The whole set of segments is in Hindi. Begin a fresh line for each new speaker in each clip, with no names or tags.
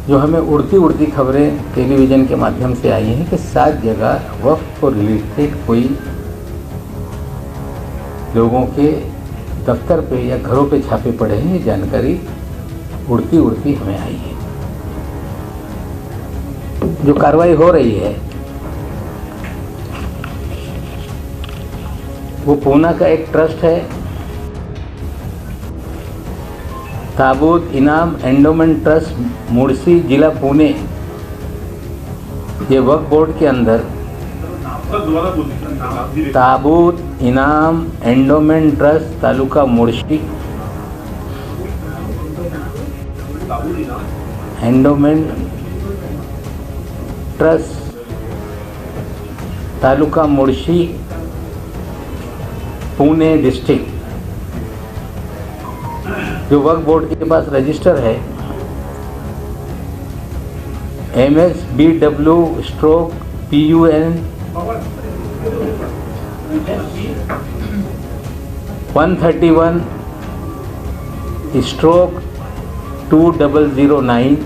जो हमें उड़ती उड़ती खबरें टेलीविज़न के माध्यम से आई हैं कि 7 जगह वक्फ को रिलेटेड कोई लोगों के दफ्तर पे या घरों पे छापे पड़े हैं, ये जानकारी उड़ती उड़ती हमें आई है। जो कार्रवाई हो रही है वो पूना का एक ट्रस्ट है, ताबूत इनाम एंडोमेंट ट्रस्ट मुड़सी जिला पुणे। ये वक्फ बोर्ड के अंदर ताबूत इनाम endowment trust taluka Mudsi, endowment trust taluka Mudsi Pune district, जो वक्फ बोर्ड के पास रजिस्टर है MSBW/PUN 131/2009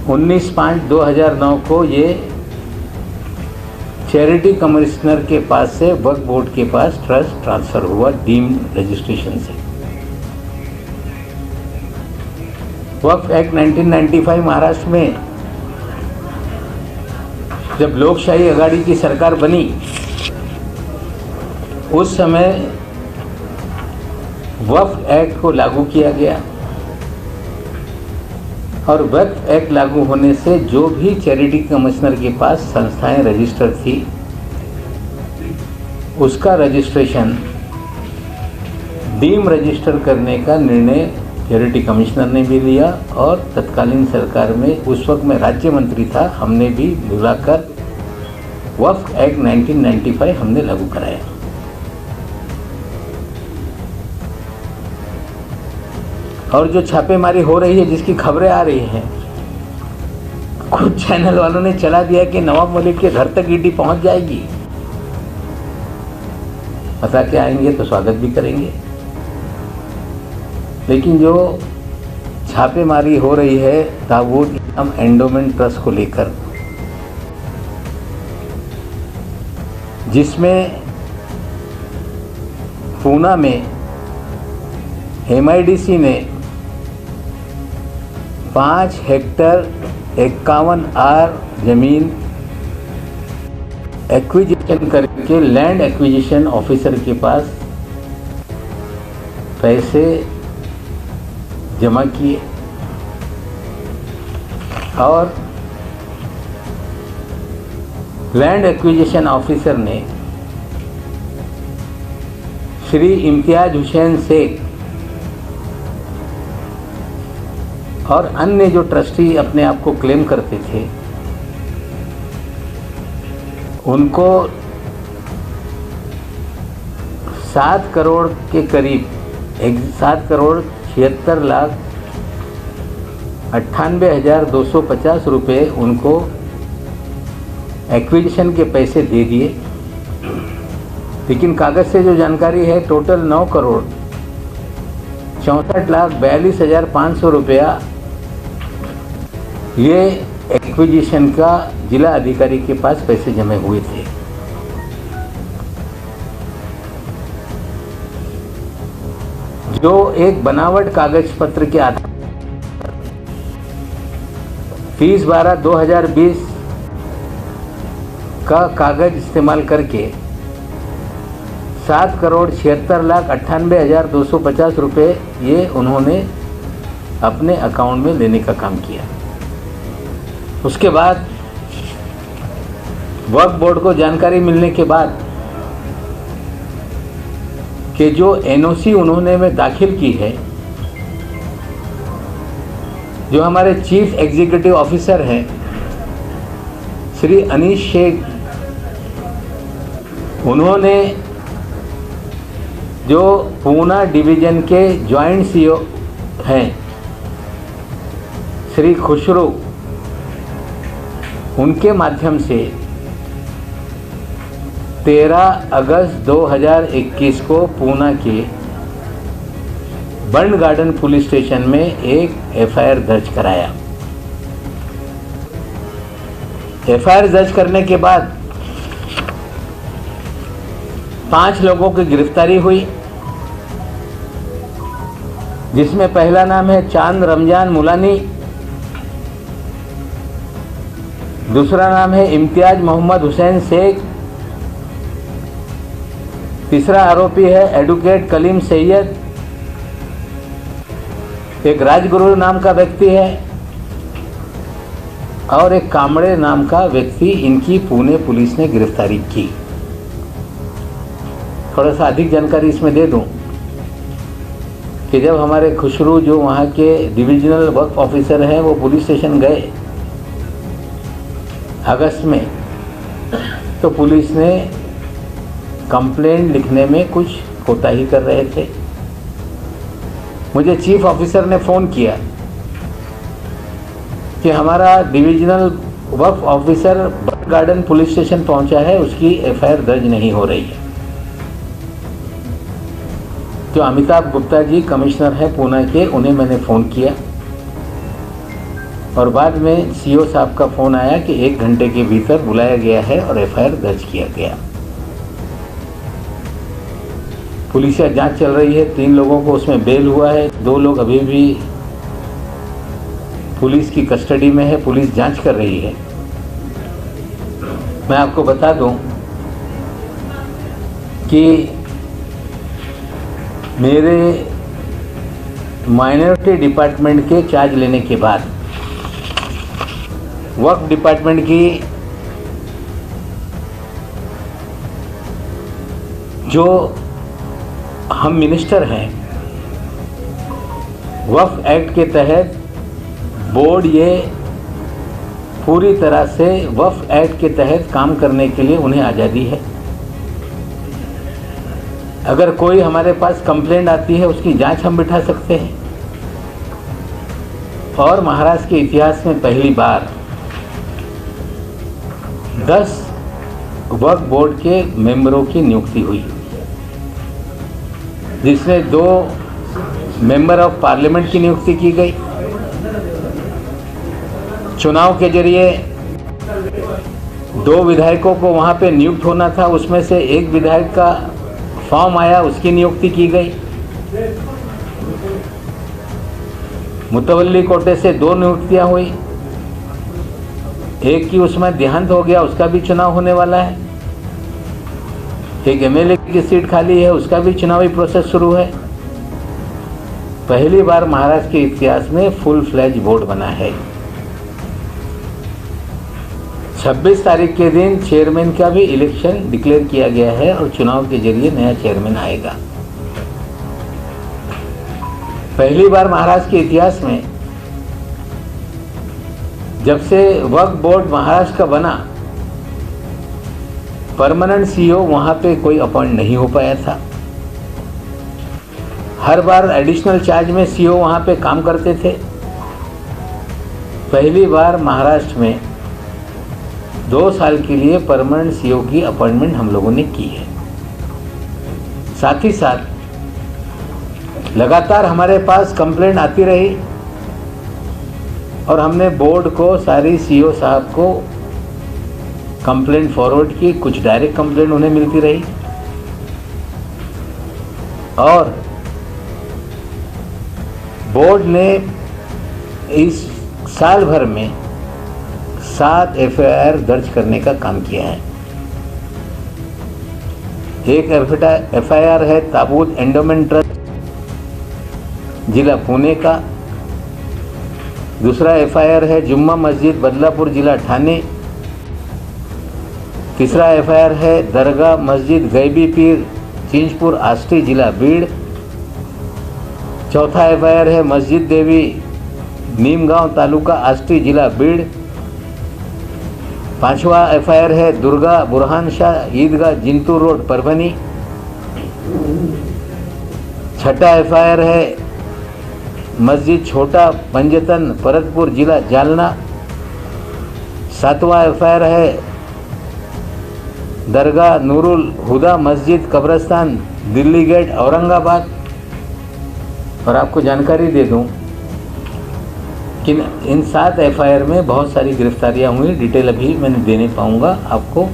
19/5/2009 को ये चैरिटी कमिश्नर के पास से वक्फ बोर्ड के पास ट्रस्ट ट्रांसफ़र हुआ डीम्ड रजिस्ट्रेशन से। वक्फ एक्ट 1995 महाराष्ट्र में जब लोकशाही आघाड़ी की सरकार बनी उस समय वक्फ एक्ट को लागू किया गया और वक्फ एक्ट लागू होने से जो भी चैरिटी कमिश्नर के पास संस्थाएं रजिस्टर थी उसका रजिस्ट्रेशन डीम रजिस्टर करने का निर्णय चैरिटी कमिश्नर ने भी लिया और तत्कालीन सरकार में उस वक्त मैं राज्य मंत्री था, हमने भी बुलाकर वक्फ एक्ट 1995 हमने लागू कराया। और जो छापेमारी हो रही है जिसकी खबरें आ रही हैं, कुछ चैनल वालों ने चला दिया कि नवाब मलिक के घर तक ईडी पहुंच जाएगी। पता के आएंगे तो स्वागत भी करेंगे, लेकिन जो छापेमारी हो रही है ताबूत इनाम एंडोमेंट ट्रस्ट को लेकर, जिसमें पूना में MIDC ने 5 हेक्टर 51 आर जमीन एक्विजिशन करके लैंड एक्विजिशन ऑफिसर के पास पैसे जमा किए और लैंड एक्विजिशन ऑफिसर ने श्री इम्तियाज हुसैन शेख और अन्य जो ट्रस्टी अपने आप को क्लेम करते थे उनको 7 करोड़ के करीब 7,98,98,250 रुपये उनको एक्विजिशन के पैसे दे दिए। लेकिन कागज़ से जो जानकारी है टोटल 9,64,42,500 रुपया ये एक्विजिशन का जिला अधिकारी के पास पैसे जमे हुए थे। जो एक बनावट कागज पत्र के आधार फीस 12/2020 का कागज इस्तेमाल करके 7,76,98,250 रुपये ये उन्होंने अपने अकाउंट में लेने का काम किया। उसके बाद वक्फ बोर्ड को जानकारी मिलने के बाद कि जो NOC उन्होंने में दाखिल की है, जो हमारे चीफ एग्जीक्यूटिव ऑफिसर हैं श्री अनीश शेख, उन्होंने जो पूना डिवीज़न के जॉइंट CEO हैं श्री खुशरू, उनके माध्यम से 13 अगस्त 2021 को पूना के बर्न गार्डन पुलिस स्टेशन में एक एफआईआर दर्ज कराया। एफआईआर दर्ज करने के बाद 5 लोगों की गिरफ्तारी हुई, जिसमें पहला नाम है चांद रमजान मुलानी, दूसरा नाम है इम्तियाज मोहम्मद हुसैन शेख, तीसरा आरोपी है एडवोकेट कलीम सैयद, एक राजगुरु नाम का व्यक्ति है और एक कामड़े नाम का व्यक्ति। इनकी पुणे पुलिस ने गिरफ्तारी की। थोड़ा सा अधिक जानकारी इसमें दे दूं कि जब हमारे खुशरू जो वहाँ के डिविजनल वर्क ऑफिसर हैं वो पुलिस स्टेशन गए अगस्त में, तो पुलिस ने कंप्लेंट लिखने में कुछ कोताही कर रहे थे। मुझे चीफ ऑफिसर ने फ़ोन किया कि हमारा divisional work officer burn garden police station पहुंचा है, उसकी एफआईआर दर्ज नहीं हो रही है। जो अमिताभ गुप्ता जी कमिश्नर है पुणे के, उन्हें मैंने फ़ोन किया और बाद में सीओ साहब का फ़ोन आया कि 1 घंटे के भीतर बुलाया गया है और एफआईआर दर्ज किया गया। पुलिस की जांच चल रही है। 3 लोगों को उसमें बेल हुआ है, 2 लोग अभी भी पुलिस की कस्टडी में है, पुलिस जांच कर रही है। मैं आपको बता दूं कि मेरे माइनॉरिटी डिपार्टमेंट के चार्ज लेने के बाद वक्फ डिपार्टमेंट की जो हम मिनिस्टर हैं, वक्फ एक्ट के तहत बोर्ड ये पूरी तरह से वक्फ एक्ट के तहत काम करने के लिए उन्हें आज़ादी है। अगर कोई हमारे पास कंप्लेंट आती है उसकी जांच हम बिठा सकते हैं। और महाराष्ट्र के इतिहास में पहली बार 10 वक्फ बोर्ड के मेंबरों की नियुक्ति हुई, जिसमें 2 मेंबर ऑफ पार्लियामेंट की नियुक्ति की गई। चुनाव के जरिए 2 विधायकों को वहाँ पे नियुक्त होना था, उसमें से एक विधायक का फॉर्म आया, उसकी नियुक्ति की गई। मुतवल्ली कोटे से 2 नियुक्तियां हुई, एक की उसमें देहांत हो गया, उसका भी चुनाव होने वाला है। एक एमएलए की सीट खाली है, उसका भी चुनावी प्रोसेस शुरू है। पहली बार महाराष्ट्र के इतिहास में फुल फ्लैज बोर्ड बना है। 26 तारीख के दिन चेयरमैन का भी इलेक्शन डिक्लेयर किया गया है और चुनाव के जरिए नया चेयरमैन आएगा। पहली बार महाराष्ट्र के इतिहास में जब से वक्फ बोर्ड महाराष्ट्र का बना, परमानेंट सीईओ वहां पे कोई अपॉइंट नहीं हो पाया था। हर बार एडिशनल चार्ज में सीईओ वहां पे काम करते थे। पहली बार महाराष्ट्र में 2 साल के लिए परमानेंट सीईओ की अपॉइंटमेंट हम लोगों ने की है। साथ ही साथ लगातार हमारे पास कंप्लेंट आती रही और हमने बोर्ड को, सारी सीईओ साहब को कंप्लेंट फॉरवर्ड की। कुछ डायरेक्ट कंप्लेंट उन्हें मिलती रही और बोर्ड ने इस साल भर में 7 एफआईआर दर्ज करने का काम किया है। एक एफआईआर है ताबूत एंडोमेंट ट्रस्ट जिला पुणे का, दूसरा एफआईआर है जुम्मा मस्जिद बदलापुर जिला ठाणे, तीसरा एफआईआर है दरगाह मस्जिद गैबी पीर चिंचपुर आष्टी जिला बीड़, चौथा एफआईआर है मस्जिद देवी नीमगांव तालुका आष्टी जिला बीड़, पांचवा एफआईआर है दुर्गा बुरहान शाह ईदगाह जिंतूर रोड परभनी, छठा एफआईआर है मस्जिद छोटा पंजतन परतपुर जिला जालना, सातवां एफआईआर है दरगाह नूरुल हुदा मस्जिद कब्रस्तान दिल्ली गेट औरंगाबाद, और आपको जानकारी दे दूं कि इन 7 एफआईआर में बहुत सारी गिरफ्तारियां हुई। डिटेल अभी मैं नहीं देने पाऊंगा आपको,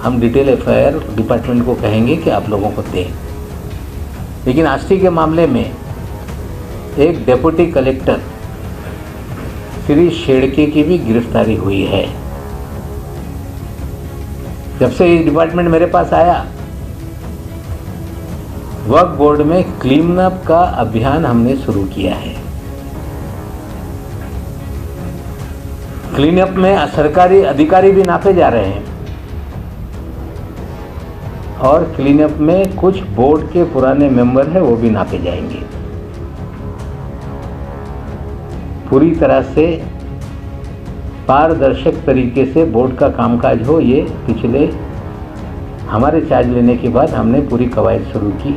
हम डिटेल एफआईआर डिपार्टमेंट को कहेंगे कि आप लोगों को दें। लेकिन आष्टी के मामले में एक डेप्यूटी कलेक्टर श्री शेड़के की भी गिरफ्तारी हुई है। जब से ये डिपार्टमेंट मेरे पास आया, वक्फ बोर्ड में क्लीन अप का अभियान हमने शुरू किया है। क्लीन अप में सरकारी अधिकारी भी नापे जा रहे हैं और क्लीन अप में कुछ बोर्ड के पुराने मेंबर हैं, वो भी नापे जाएंगे। पूरी तरह से पारदर्शक तरीके से बोर्ड का कामकाज हो, ये पिछले हमारे चार्ज लेने के बाद हमने पूरी कवायद शुरू की।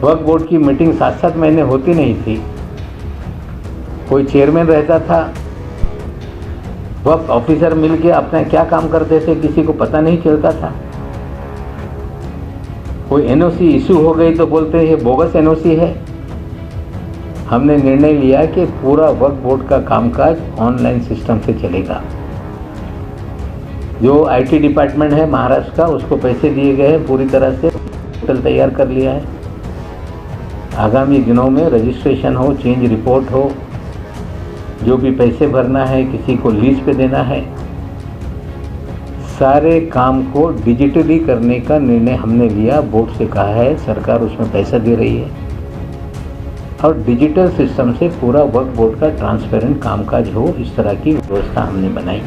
वक्फ बोर्ड की मीटिंग 7-7 महीने होती नहीं थी। कोई चेयरमैन रहता था, वक्फ ऑफिसर मिलके अपना क्या काम करते थे किसी को पता नहीं चलता था। कोई एनओसी इशू हो गई तो बोलते हैं ये बोगस एनओसी है। हमने निर्णय लिया कि पूरा वक्फ बोर्ड का कामकाज ऑनलाइन सिस्टम से चलेगा। जो आईटी डिपार्टमेंट है महाराष्ट्र का, उसको पैसे दिए गए हैं, पूरी तरह से पोर्टल तैयार कर लिया है। आगामी दिनों में रजिस्ट्रेशन हो, चेंज रिपोर्ट हो, जो भी पैसे भरना है, किसी को लीज पे देना है, सारे काम को डिजिटली करने का निर्णय हमने लिया। बोर्ड से कहा है, सरकार उसमें पैसा दे रही है और डिजिटल सिस्टम से पूरा वक्फ बोर्ड का ट्रांसपेरेंट कामकाज हो, इस तरह की व्यवस्था हमने बनाई।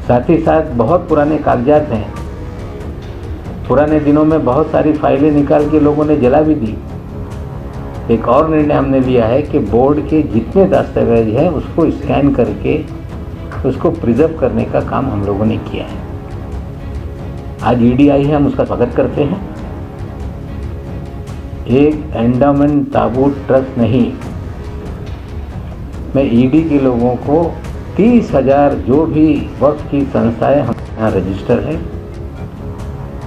साथ ही साथ बहुत पुराने कागजात हैं, पुराने दिनों में बहुत सारी फाइलें निकाल के लोगों ने जला भी दी। एक और निर्णय हमने लिया है कि बोर्ड के जितने दस्तावेज हैं उसको स्कैन करके उसको प्रिजर्व करने का काम हम लोगों ने किया है। आज ईडी आई है, हम उसका स्वागत करते हैं। एक एंडोमेंट ताबूत ट्रस्ट नहीं, मैं ईडी के लोगों को 30,000 जो भी वक्फ की संस्थाएं हम यहाँ रजिस्टर है,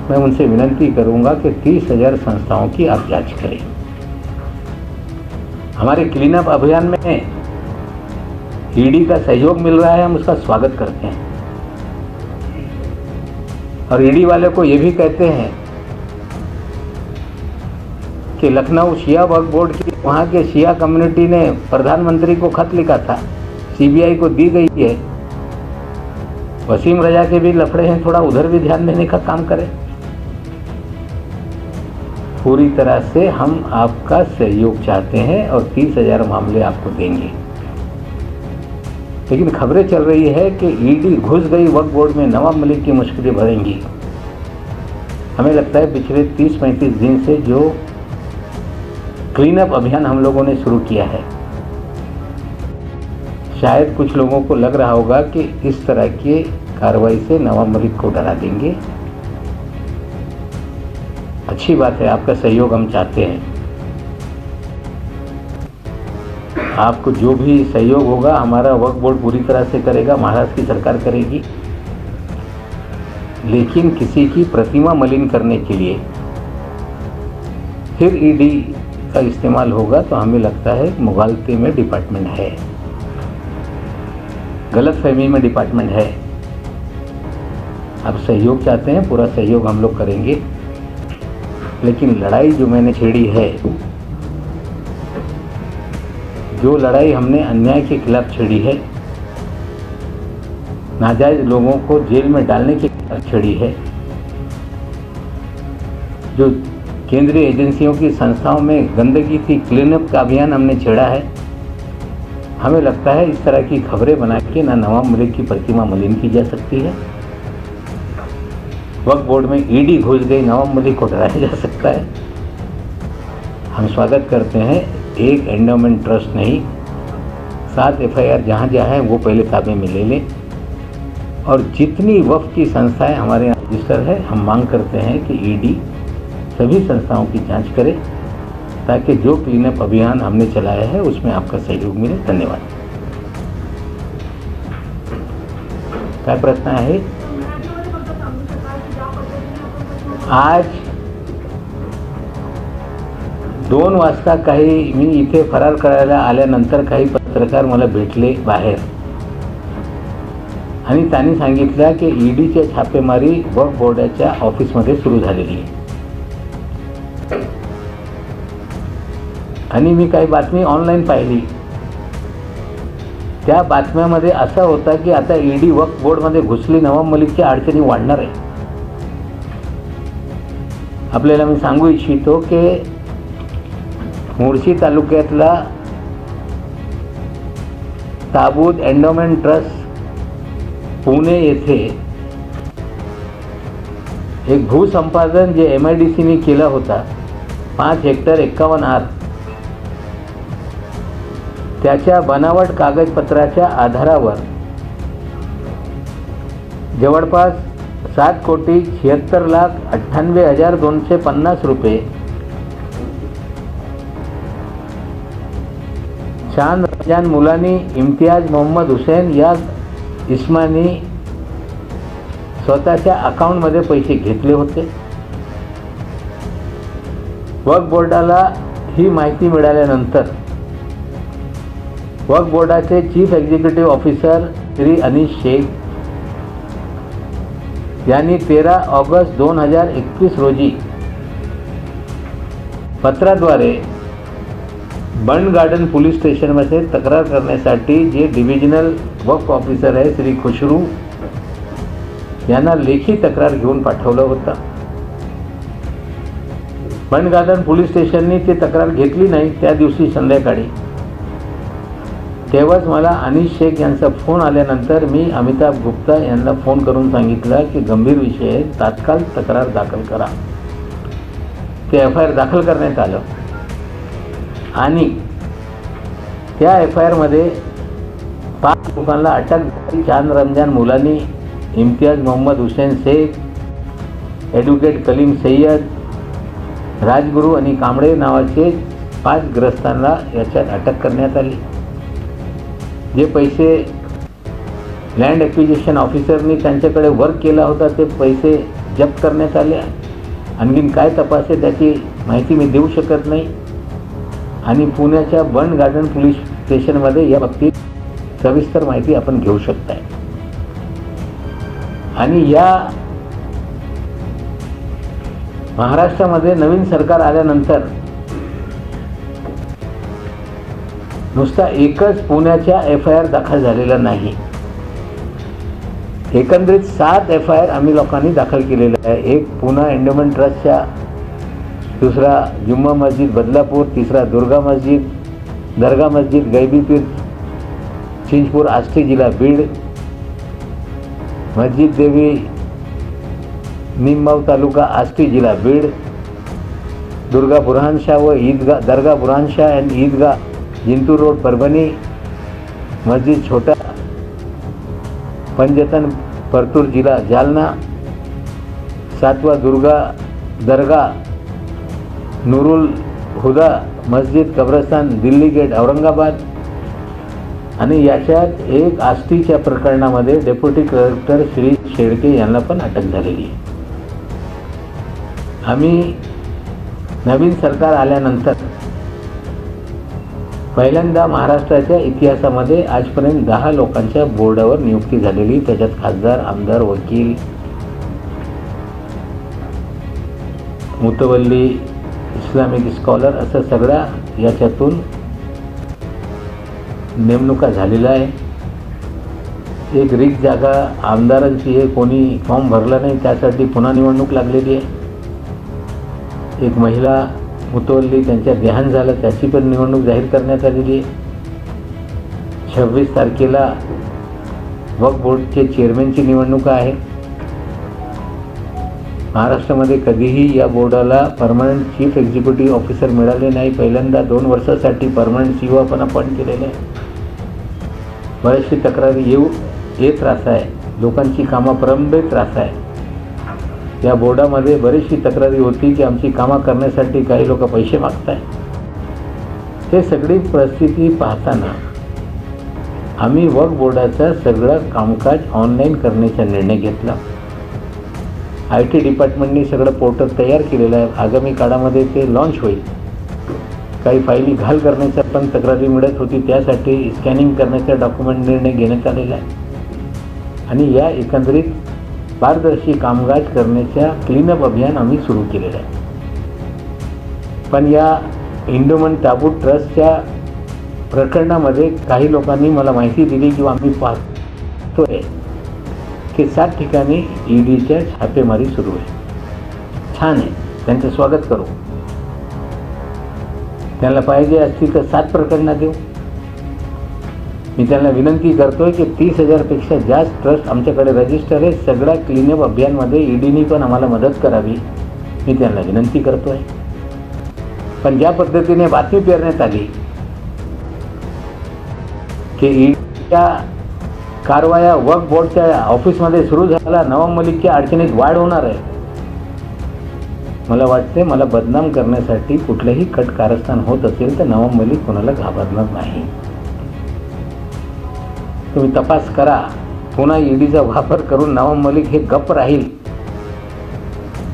मैं उनसे विनती करूंगा कि 30,000 संस्थाओं की आप जांच करें। हमारे क्लीन अप अभियान में ईडी का सहयोग मिल रहा है, हम उसका स्वागत करते हैं। और ईडी वाले को ये भी कहते हैं कि लखनऊ शिया वक्फ बोर्ड की वहाँ के शिया कम्युनिटी ने प्रधानमंत्री को खत लिखा था, सीबीआई को दी गई है। वसीम रजा के भी लफड़े हैं, थोड़ा उधर भी ध्यान देने का काम करें। पूरी तरह से हम आपका सहयोग चाहते हैं और 30,000 मामले आपको देंगे। लेकिन खबरें चल रही है कि ईडी घुस गई वक्फ बोर्ड में, नवाब मलिक की मुश्किलें बढ़ेंगी। हमें लगता है पिछले 30-35 दिन से जो क्लीन अप अभियान हम लोगों ने शुरू किया है, शायद कुछ लोगों को लग रहा होगा कि इस तरह की कार्रवाई से नवाब मलिक को डरा देंगे। अच्छी बात है, आपका सहयोग हम चाहते हैं। आपको जो भी सहयोग होगा हमारा वक्फ बोर्ड पूरी तरह से करेगा, महाराष्ट्र की सरकार करेगी। लेकिन किसी की प्रतिमा मलिन करने के लिए फिर ईडी का इस्तेमाल होगा तो हमें लगता है मुगालते में डिपार्टमेंट है, गलतफहमी में डिपार्टमेंट है। आप सहयोग चाहते हैं, पूरा सहयोग हम लोग करेंगे। लेकिन लड़ाई जो मैंने छेड़ी है, जो लड़ाई हमने अन्याय के खिलाफ छेड़ी है, नाजायज लोगों को जेल में डालने के खिलाफ छेड़ी है, जो केंद्रीय एजेंसियों की संस्थाओं में गंदगी थी, क्लीनअप का अभियान हमने छेड़ा है। हमें लगता है इस तरह की खबरें बना के ना नवाब मलिक की प्रतिमा मलिन की जा सकती है, वक्फ बोर्ड में ईडी घुस गई, नवाब मलिक को डराया जा सकता है। हम स्वागत करते हैं, एक एंडोमेंट ट्रस्ट नहीं, 7 एफआईआर जहाँ जहाँ हैं वो पहले ताबे में ले लें। और जितनी वक्फ की संस्थाएं हमारे यहाँ रजिस्टर है, हम मांग करते हैं कि ईडी सभी संस्थाओं की जांच करे ताकि जो क्लीनअप अभियान हमने चलाया है उसमें आपका सहयोग मिले। धन्यवाद। क्या प्रश्न आहे? आज 2 वाजता काही मी इथे फरार करायला आल्यानंतर काही पत्रकार मला भेटले बाहेर आणि त्यांनी सांगितलं की ईडीची छापेमारी वक्फ बोर्डाच्या ऑफिसमध्ये सुरू झालेली आहे. आणि मी काही बातमी ऑनलाईन पाहिली. त्या बातम्यामध्ये असा होता की आता ईडी वक्फ बोर्डमध्ये घुसली, नवाब मलिकच्या अडचणी वाढणार आहे. आपल्याला मी सांगू इच्छितो की मुळशी तालुक्यातला ताबूत एंडोमेंट ट्रस्ट पुणे येथे एक भूसंपादन जे MIDCने केला होता 5 हेक्टर 51 आर, त्याच्या बनावट कागदपत्राच्या आधारावर जवळपास 7,76,98,250 रुपये चांद रमजान मुलानी, इम्तियाज मोहम्मद हुसैन या इस्मानी स्वतःच्या अकाउंटमध्ये पैसे घेतले होते. वक्फ बोर्डाला ही माहिती मिळाल्यानंतर वक्फ बोर्डाचे chief executive officer Shri Anish Sheikh यांनी 13 ऑगस्ट 2021 रोजी पत्राद्वारे बंड गार्डन पोलीस स्टेशनमध्ये तक्रार करण्यासाठी जे डिव्हिजनल वक्फ ऑफिसर आहे श्री खुशरू यांना लेखी तक्रार घेऊन पाठवलं होतं. बंड गार्डन पोलीस स्टेशनने ती तक्रार घेतली नाही. त्या दिवशी संध्याकाळी तेव्हाच मला अनीश शेख यांचा फोन आल्यानंतर मी अमिताभ गुप्ता यांना फोन करून सांगितलं की गंभीर विषय आहे, तात्काळ तक्रार दाखल करा. ते FIR दाखल करण्यात आलं आणि त्या FIRमध्ये 5 लोकांना अटक झाली. चांद रमजान मुलानी, इम्तियाज मोहम्मद हुसैन शेख, ॲडव्होकेट कलीम सय्यद, राजगुरू आणि कांबळे नावाचे 5 ग्रस्तांना याच्यात अटक करण्यात आली. जे पैसे लँड ॲक्विजिशन ऑफिसरनी त्यांच्याकडे वर्क केला होता ते पैसे जप्त करण्यात आले. आणखीन काय तपास आहे त्याची माहिती मी देऊ शकत नाही. आणि पुण्याच्या बंड गार्डन पोलीस स्टेशनमध्ये या बाबतीत सविस्तर माहिती आपण घेऊ शकताय. आणि या महाराष्ट्रामध्ये नवीन सरकार आल्यानंतर नुसता एकच पुण्याच्या FIR दाखल झालेला नाही, एकंदरीत 7 FIR आम्ही लोकांनी दाखल केलेल्या आहे. एक पुणा एंडोमेंट ट्रस्टच्या, दुसरा जुम्मा मस्जिद बदलापूर, तिसरा दुर्गा मस्जिद, दर्गा मस्जिद गैबीपीर चिंचपूर आष्टी जिल्हा बीड, मस्जिद देवी निमगाव तालुका आष्टी जिल्हा बीड, दुर्गा बुरहानशाह व ईदगाह दर्गा बुरहानशाह अँड ईदगाह जिंतूर रोड परभणी, मस्जिद छोटा पंजतन परतूर जिल्हा जालना, 7वा दुर्गा दर्गा नूरुल हुदा मस्जिद कब्रस्तान दिल्ली गेट औरंगाबाद. आणि याच्यात एक आष्टीच्या प्रकरणामध्ये डेप्युटी कलेक्टर श्री शेळके यांना पण अटक झालेली आहे. आम्ही नवीन सरकार आल्यानंतर पहिल्यांदा महाराष्ट्राच्या इतिहासामध्ये आजपर्यंत 10 लोकांच्या बोर्डावर नियुक्ती झालेली. त्याच्यात खासदार, आमदार, वकील, मुतवल्ली, इस्लामिक स्कॉलर असं सगळ्या याच्यातून नेमणुका झालेल्या आहे. एक रिक्त जागा आमदारांची आहे, कोणी फॉर्म भरला नाही त्यासाठी पुन्हा निवडणूक लागलेली आहे. एक महिला मुतवल्ली त्यांच्या देहांत झालं त्याची पण निवडणूक जाहीर करण्यात आलेली आहे. 26 तारखेला वक्फ बोर्डचे चेअरमॅनची निवडणूक आहे. महाराष्ट्रामध्ये कधीही या बोर्डाला परमनंट चीफ एक्झिक्युटिव्ह ऑफिसर मिळाले नाही. पहिल्यांदा 2 वर्षासाठी परमनंट CEO आपण अपॉइंट केलेलं आहे. बऱ्याचशी तक्रारी येत राहत आहे, लोकांची कामं प्रलंबित राहत आहे. या बोर्डामध्ये बरीचशी तक्रारी होती की आमची कामं करण्यासाठी काही लोक पैसे मागत आहेत. हे सगळी परिस्थिती पाहताना आम्ही वक्फ बोर्डाचं सगळं कामकाज ऑनलाईन करण्याचा निर्णय घेतला. IT डिपार्टमेंटनी सगळं पोर्टल तयार केलेलं आहे. आगामी काळामध्ये ते लॉन्च होईल. काही फाईली घाल करण्याच्या पण तक्रारी मिळत होती, त्यासाठी स्कॅनिंग करण्याचा डॉक्युमेंट निर्णय घेण्यात आलेला आहे आणि या एकंदरीत पारदर्शी कामकाज करण्याच्या क्लीनअप अभियान आम्ही सुरू केलेलं आहे. पण या इंडोमेंट टाबू ट्रस्टच्या प्रकरणामध्ये काही लोकांनी मला माहिती दिली किंवा आम्ही पाहतोय की 7 ठिकाणी ईडीच्या छापेमारी सुरू आहे. छान आहे, त्यांचं स्वागत करू. त्यांना पाहिजे असतील तर 7 प्रकरणं देऊ. मी त्यांना विनंती करतोय की 30,000पेक्षा जास्त ट्रस्ट आमच्याकडे रजिस्टर आहे. सगळ्या क्लीनअप अभियानमध्ये ईडीनी पण आम्हाला मदत करावी, मी त्यांना विनंती करतोय. पण ज्या पद्धतीने बातमी पेरण्यात आली की ईडीच्या कारवाया वक्फ बोर्डच्या ऑफिसमध्ये सुरू झाला, नवाब मलिकच्या अडचणीत वाढ होणार आहे, मला वाटते मला बदनाम करण्यासाठी कुठलंही कट कारस्थान होत असेल तर नवाब मलिक कोणाला घाबरणार नाही. तुम्ही तपास करा. पुन्हा ईडीचा वापर करून नवाब मलिक हे गप्प राहील.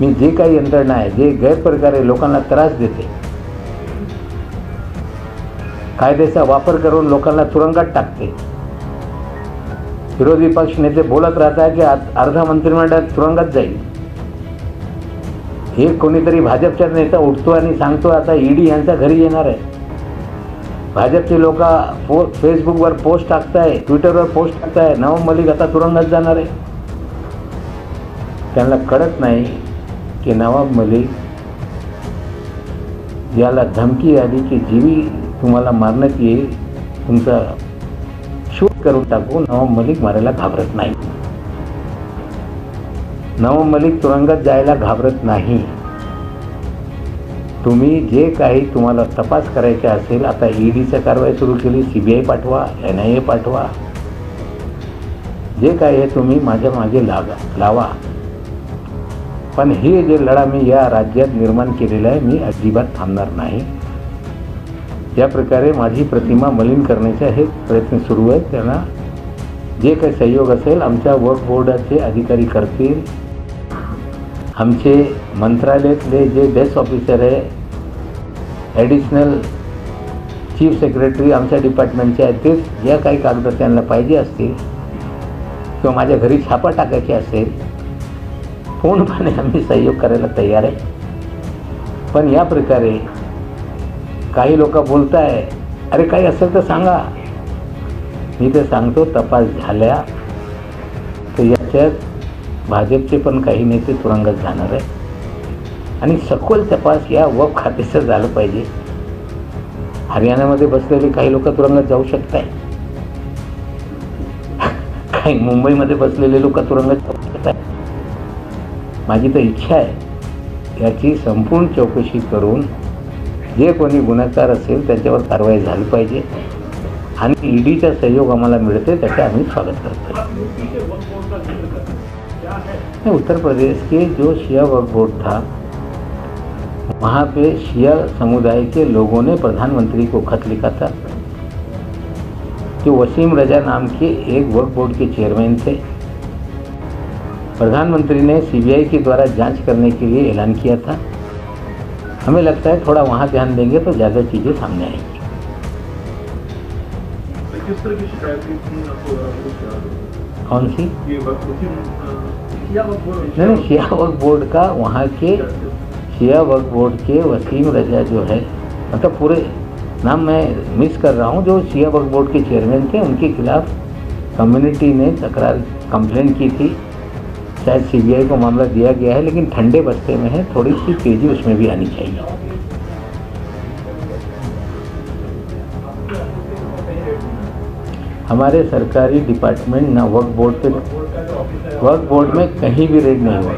मी जे काही यंत्रणा आहे, जे गैरप्रकारे लोकांना त्रास देते, कायद्याचा वापर करून लोकांना तुरुंगात टाकते, विरोधी पक्ष नेते बोलत राहतात की अर्धा मंत्रिमंडळ तुरुंगात जाईल. हे कोणीतरी भाजपचा नेता उठतो आणि सांगतो आता ईडी यांच्या घरी येणार आहे. भाजपचे लोक फेसबुकवर पोस्ट टाकताय, ट्विटरवर पोस्ट टाकताय, नवाब मलिक आता तुरुंगात जाणार आहे. त्यांना कळत नाही की नवाब मलिक याला धमकी आली की जीवी तुम्हाला मारण्यात येईल, तुमचा शूट करून टाकू, नवाब मलिक मारायला घाबरत नाही. नवाब मलिक तुरुंगात जायला घाबरत नाही. तुम्ही जे काही तुम्हाला तपास करायचा असेल, आता ईडीची कारवाई सुरू केली, CBI पाठवा, NIA पाठवा, जे काही आहे तुम्ही माझ्या मागे लावा. पण हे जे लढा मी या राज्यात निर्माण केलेला आहे, मी अजिबात थांबणार नाही. ज्या प्रकारे माझी प्रतिमा मलिन करण्याचे हे प्रयत्न सुरू आहेत, त्यांना जे काही सहयोग असेल आमच्या वक्फ बोर्डाचे अधिकारी करतील. आमचे मंत्रालयातले जे डेस्क ऑफिसर आहे, ॲडिशनल चीफ सेक्रेटरी आमच्या डिपार्टमेंटचे आहेत, तेच ज्या काही कागद त्यांना पाहिजे असतील किंवा माझ्या घरी छापा टाकायचे असेल, पूर्णपणे आम्ही सहयोग करायला तयार आहे. पण या प्रकारे काही लोक बोलत आहे, अरे काही असेल तर सांगा. मी ते सांगतो, तपास झाल्या तर याच्यात भाजपचे पण काही नेते तुरुंगात जाणार आहे आणि सखोल तपास या वक्फ खात्याचं झालं पाहिजे. हरियाणामध्ये बसलेले काही लोक तुरुंगात जाऊ शकत आहे, काही मुंबईमध्ये बसलेले लोक तुरुंगात जाऊ शकत आहे. माझी तर इच्छा आहे याची संपूर्ण चौकशी करून जे कोणी गुन्हेगार असेल त्याच्यावर कारवाई झाली पाहिजे आणि ईडीचा सहयोग आम्हाला मिळते, त्याचे आम्ही स्वागत करतो. उत्तर प्रदेश के जो शिया वक्फ बोर्ड था, वहाँ पे शिया समुदाय के लोगों ने प्रधानमंत्री को खत लिखा था कि वसीम रजा नाम के एक वक्फ बोर्ड के चेयरमैन थे. प्रधानमंत्री ने CBI के द्वारा जांच करने के लिए ऐलान किया था. हमें लगता है थोड़ा वहाँ ध्यान देंगे तो ज़्यादा चीज़ें सामने आएंगी.
किस तरह की शिकायतें
कौन सी? नहीं, शिया वक्फ बोर्ड का, वहाँ के शिया वक्फ बोर्ड के वसीम रजा जो है, मतलब पूरे नाम मैं मिस कर रहा हूँ, जो शिया वक्फ बोर्ड के चेयरमैन थे, उनके खिलाफ कम्युनिटी ने कंप्लेंट की थी. शायद CBI को मामला दिया गया है, लेकिन ठंडे बस्ते में है, थोड़ी सी तेज़ी उसमें भी आनी चाहिए. हमारे सरकारी डिपार्टमेंट ना वक्फ बोर्ड में कहीं भी रेड नहीं हुआ,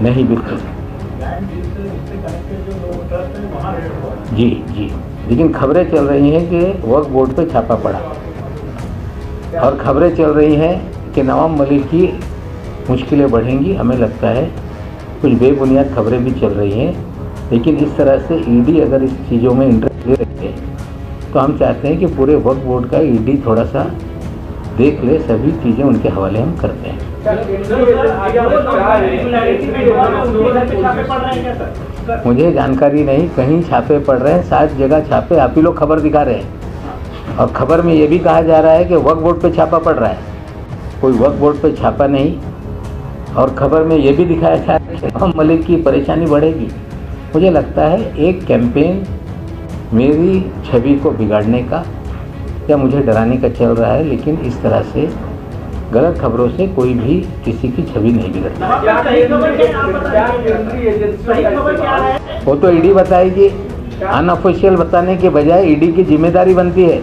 नहीं बिल्कुल. जी, लेकिन खबरें चल रही हैं कि वक्फ बोर्ड पे छापा पड़ा और खबरें चल रही हैं कि नवाब मलिक की मुश्किलें बढ़ेंगी. हमें लगता है कुछ बेबुनियाद खबरें भी चल रही हैं, लेकिन इस तरह से ईडी अगर इस चीज़ों में इंटरेस्ट ले रही है तो हम चाहते हैं कि पूरे वक्फ बोर्ड का ईडी थोड़ा सा देख ले, सभी चीज़ें उनके हवाले हम करते हैं. मुझे जानकारी नहीं, कहीं छापे पड़ रहे हैं, 7 जगह छापे, आप ही लोग खबर दिखा रहे हैं। और खबर में ये भी कहा जा रहा है कि वक्फ बोर्ड पे छापा पड़ रहा है, कोई वक्फ बोर्ड पे छापा नहीं। और खबर में ये भी दिखाया जा रहा है कि इमाम मलिक की परेशानी बढ़ेगी। मुझे लगता है एक कैंपेन मेरी छवि को बिगाड़ने का या मुझे डराने का चल रहा है, लेकिन इस तरह से गलत खबरों से कोई भी किसी की छवि नहीं बिगड़ती। वो तो ईडी बताएगी। अनऑफिशियल बताने के बजाय ईडी की जिम्मेदारी बनती है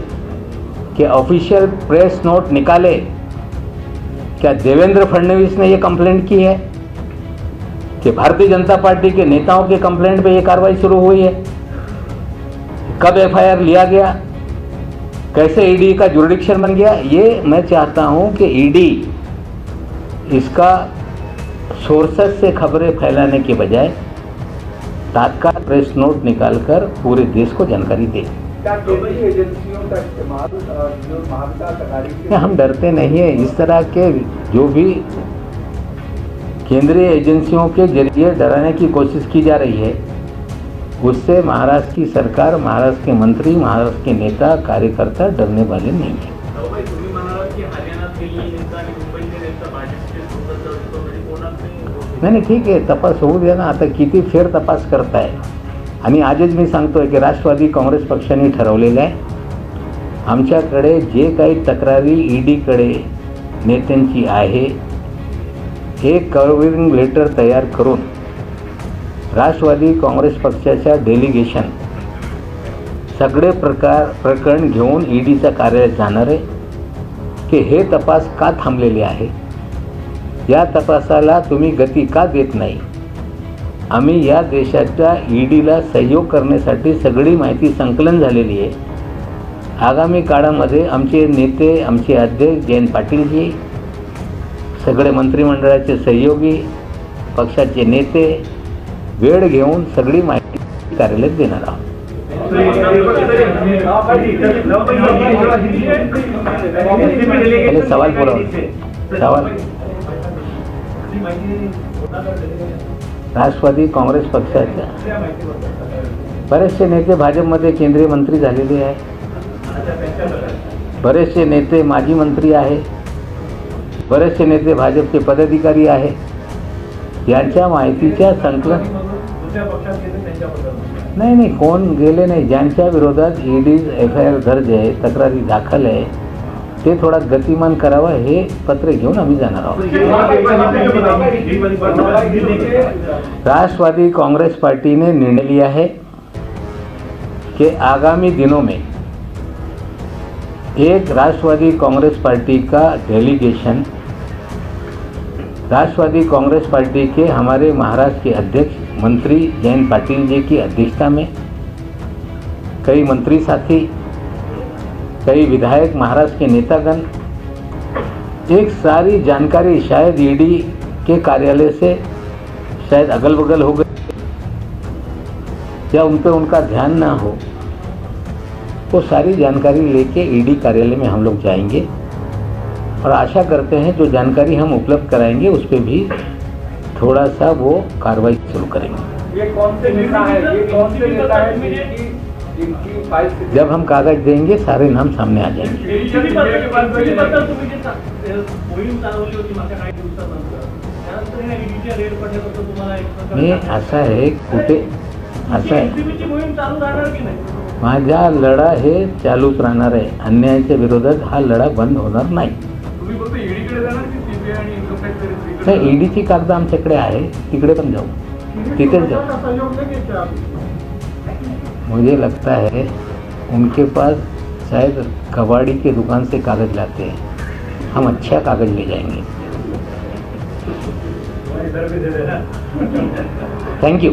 कि ऑफिशियल प्रेस नोट निकाले। क्या देवेंद्र फडणवीस ने ये कंप्लेंट की है कि भारतीय जनता पार्टी के नेताओं के कंप्लेंट पे ये कार्रवाई शुरू हुई है? कब एफआईआर लिया गया? कैसे ईडी का जुरिडिक्शन बन गया? ये मैं चाहता हूं कि ईडी इसका सोर्सेस से खबरें फैलाने के बजाय तात्काल प्रेस नोट निकालकर पूरे देश को जानकारी दे।
केंद्रीय एजेंसियों का इस्तेमाल जो महाविकास आघाड़ी
हम डरते नहीं है। इस तरह के जो भी केंद्रीय एजेंसियों के जरिए डराने की कोशिश की जा रही है, उससे महाराष्ट्र की सरकार, महाराष्ट्र के मंत्री, महाराष्ट्र के नेता, कार्यकर्ता डरने वाले नहीं हैं। नाही ठीक आहे, तपास होऊ द्या ना. आता किती फेर तपास करताय. आणि आजच मी सांगतोय की राष्ट्रवादी काँग्रेस पक्षाने ठरवलेलं आहे, आमच्याकडे जे काही तक्रारी ईडीकडे नेत्यांची आहे, एक कव्हरिंग लेटर तयार करून राष्ट्रवादी काँग्रेस पक्षाच्या डेलिगेशन सगळे प्रकरण घेऊन ईडीच्या कार्यालयात जाणार आहे की हे तपास का थांबलेले आहे, या तपासाला तुम्ही गती का देत नाही. आम्ही या देशाच्या ईडीला सहयोग करण्यासाठी सगळी माहिती संकलन झालेली आहे. आगामी काळामध्ये आमचे नेते, आमचे अध्यक्ष जयंत पाटीलजी, सगळे मंत्रिमंडळाचे सहयोगी, पक्षाचे नेते वेळ घेऊन सगळी माहिती कार्यालयात देणार आहोत. सवाल पूरा सवाल. राष्ट्रवादी काँग्रेस पक्षाच्या बरेचसे नेते भाजपमध्ये केंद्रीय मंत्री झालेले आहे, बरेचसे नेते माजी मंत्री आहे, बरेचसे नेते भाजपचे पदाधिकारी आहे. यांच्या माहितीच्या संकलन नाही कोण गेले नाही. ज्यांच्या विरोधात ईडी एफआयआर दर्ज आहे, तक्रारी दाखल आहे, ते थोडा गतिमान करावा, हे पत्र घेऊन आम्ही जाणार आहोत. राष्ट्रवादी कांग्रेस पार्टी ने निर्णय लिया है कि आगामी दिनों में एक राष्ट्रवादी कांग्रेस पार्टी का डेलीगेशन राष्ट्रवादी कांग्रेस पार्टी के हमारे महाराष्ट्र के अध्यक्ष मंत्री जयंत पाटिल जी की अध्यक्षता में कई मंत्री साथी, कई विधायक, महाराष्ट्र के नेतागण, एक सारी जानकारी शायद ईडी के कार्यालय से शायद अगल बगल हो गई या उन पर उनका ध्यान ना हो, वो सारी जानकारी लेके ईडी कार्यालय में हम लोग जाएंगे और आशा करते हैं जो जानकारी हम उपलब्ध कराएंगे उस पर भी थोड़ा सा वो कार्रवाई शुरू करेंगे.
ये कौन से नेता है, ये कौन से नेता है जिनकी फाइल,
जब हम कागज देंगे सारे नाम सामने आ जाएंगे. मी असं आहे कुठे असं आहे, माझा लढा हे चालूच राहणार आहे. अन्यायाच्या विरोधात हा लढा बंद होणार नाही. नाही, ईडीची कागद आमच्याकडे आहे, तिकडे पण जाऊ, तिथेच जाऊ. मुझे लगता है उनके पास शायद कबाड़ी के दुकान से कागज़ लाते हैं, हम अच्छा कागज़ ले जाएंगे. Thank you.